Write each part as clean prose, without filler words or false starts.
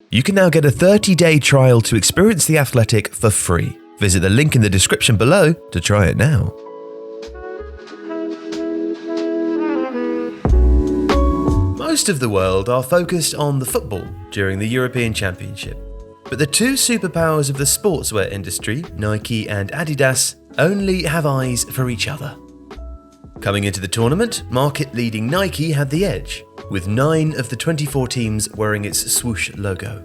You can now get a 30-day trial to experience The Athletic for free. Visit the link in the description below to try it now. Most of the world are focused on the football during the European Championship. But the two superpowers of the sportswear industry, Nike and Adidas, only have eyes for each other. Coming into the tournament, market-leading Nike had the edge, with 9 of the 24 teams wearing its swoosh logo,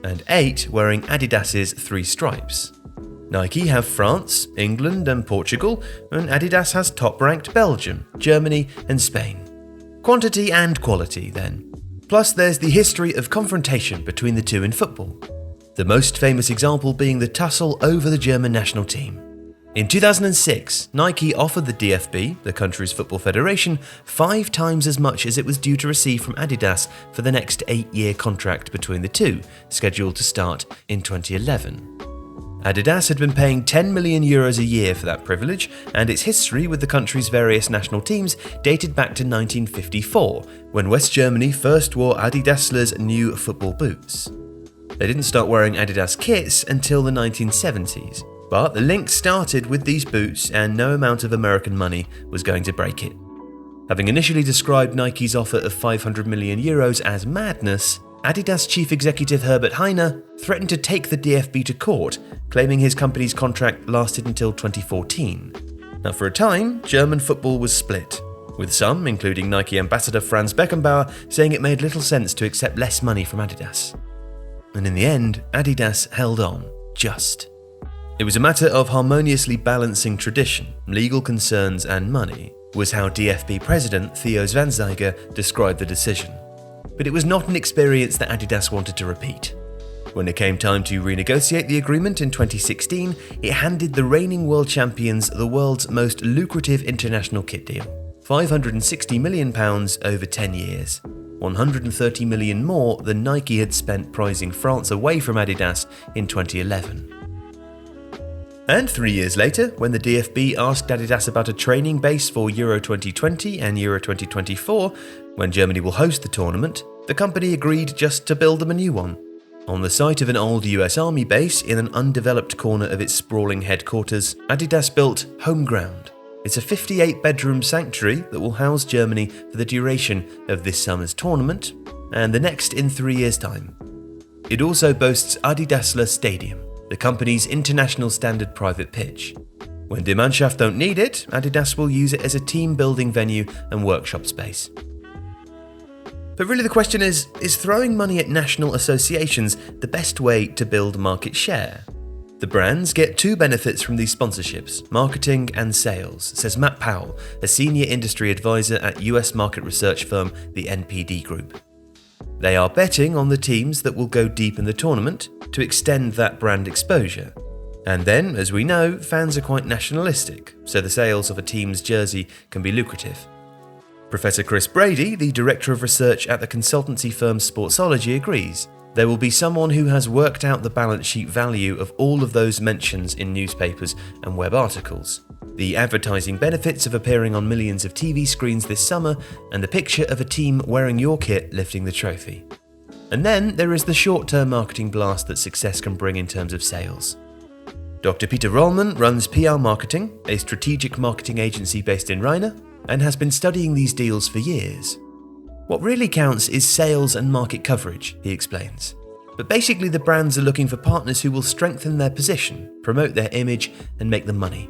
and 8 wearing Adidas's 3 stripes. Nike have France, England and Portugal, and Adidas has top-ranked Belgium, Germany and Spain. Quantity and quality, then. Plus there's the history of confrontation between the two in football, the most famous example being the tussle over the German national team. In 2006, Nike offered the DFB, the country's football federation, 5 times as much as it was due to receive from Adidas for the next 8-year contract between the two, scheduled to start in 2011. Adidas had been paying €10 million a year for that privilege, and its history with the country's various national teams dated back to 1954, when West Germany first wore Adidas's new football boots. They didn't start wearing Adidas kits until the 1970s, but the link started with these boots and no amount of American money was going to break it. Having initially described Nike's offer of €500 million as madness, Adidas chief executive Herbert Hainer threatened to take the DFB to court, claiming his company's contract lasted until 2014. Now, for a time, German football was split, with some, including Nike ambassador Franz Beckenbauer, saying it made little sense to accept less money from Adidas. And in the end, Adidas held on, just. It was a matter of harmoniously balancing tradition, legal concerns and money, was how DFB president Theo Zwanziger described the decision. But it was not an experience that Adidas wanted to repeat. When it came time to renegotiate the agreement in 2016, it handed the reigning world champions the world's most lucrative international kit deal, £560 million over 10 years, 130 million more than Nike had spent prizing France away from Adidas in 2011. And 3 years later, when the DFB asked Adidas about a training base for Euro2020 and Euro2024, when Germany will host the tournament, the company agreed just to build them a new one. On the site of an old US Army base in an undeveloped corner of its sprawling headquarters, Adidas built Home Ground. It's a 58-bedroom sanctuary that will house Germany for the duration of this summer's tournament, and the next in 3 years' time. It also boasts Adidasler Stadium, the company's international standard private pitch. When Die Mannschaft don't need it, Adidas will use it as a team-building venue and workshop space. But really the question is throwing money at national associations the best way to build market share? The brands get 2 benefits from these sponsorships, marketing and sales, says Matt Powell, a senior industry advisor at US market research firm the NPD Group. They are betting on the teams that will go deep in the tournament to extend that brand exposure. And then, as we know, fans are quite nationalistic, so the sales of a team's jersey can be lucrative. Professor Chris Brady, the director of research at the consultancy firm Sportsology, agrees. There will be someone who has worked out the balance sheet value of all of those mentions in newspapers and web articles, the advertising benefits of appearing on millions of TV screens this summer, and the picture of a team wearing your kit lifting the trophy. And then there is the short-term marketing blast that success can bring in terms of sales. Dr. Peter Rollman runs PR Marketing, a strategic marketing agency based in Rheine, and has been studying these deals for years. What really counts is sales and market coverage, he explains. But basically the brands are looking for partners who will strengthen their position, promote their image, and make them money.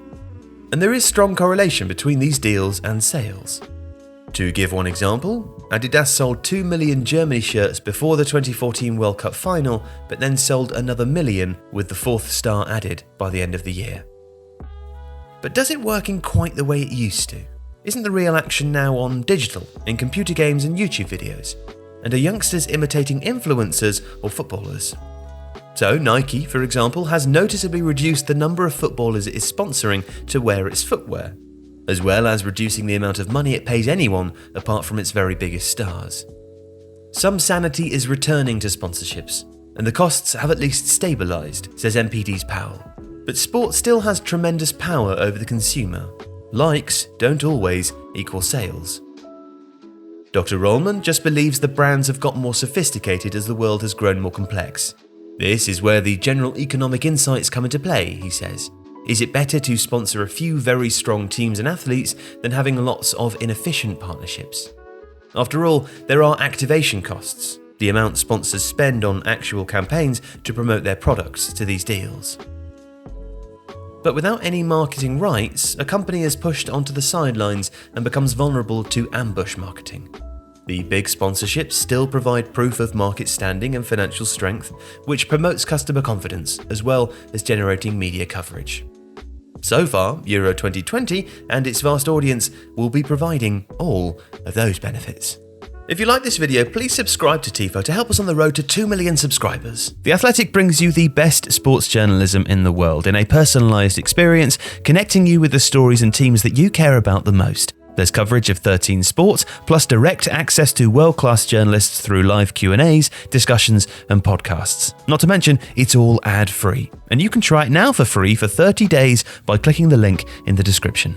And there is strong correlation between these deals and sales. To give one example, Adidas sold 2 million Germany shirts before the 2014 World Cup final, but then sold another million with the 4th star added by the end of the year. But does it work in quite the way it used to? Isn't the real action now on digital, in computer games and YouTube videos? And are youngsters imitating influencers or footballers? So Nike, for example, has noticeably reduced the number of footballers it is sponsoring to wear its footwear, as well as reducing the amount of money it pays anyone apart from its very biggest stars. Some sanity is returning to sponsorships, and the costs have at least stabilised, says NPD's Powell. But sport still has tremendous power over the consumer. Likes don't always equal sales. Dr. Rollman just believes the brands have got more sophisticated as the world has grown more complex. This is where the general economic insights come into play, he says. Is it better to sponsor a few very strong teams and athletes than having lots of inefficient partnerships? After all, there are activation costs, the amount sponsors spend on actual campaigns to promote their products to these deals. But without any marketing rights, a company is pushed onto the sidelines and becomes vulnerable to ambush marketing. The big sponsorships still provide proof of market standing and financial strength, which promotes customer confidence as well as generating media coverage. So far, Euro 2020 and its vast audience will be providing all of those benefits. If you like this video, please subscribe to Tifo to help us on the road to 2 million subscribers. The Athletic brings you the best sports journalism in the world in a personalised experience, connecting you with the stories and teams that you care about the most. There's coverage of 13 sports, plus direct access to world-class journalists through live Q&As, discussions and podcasts. Not to mention, it's all ad-free. And you can try it now for free for 30 days by clicking the link in the description.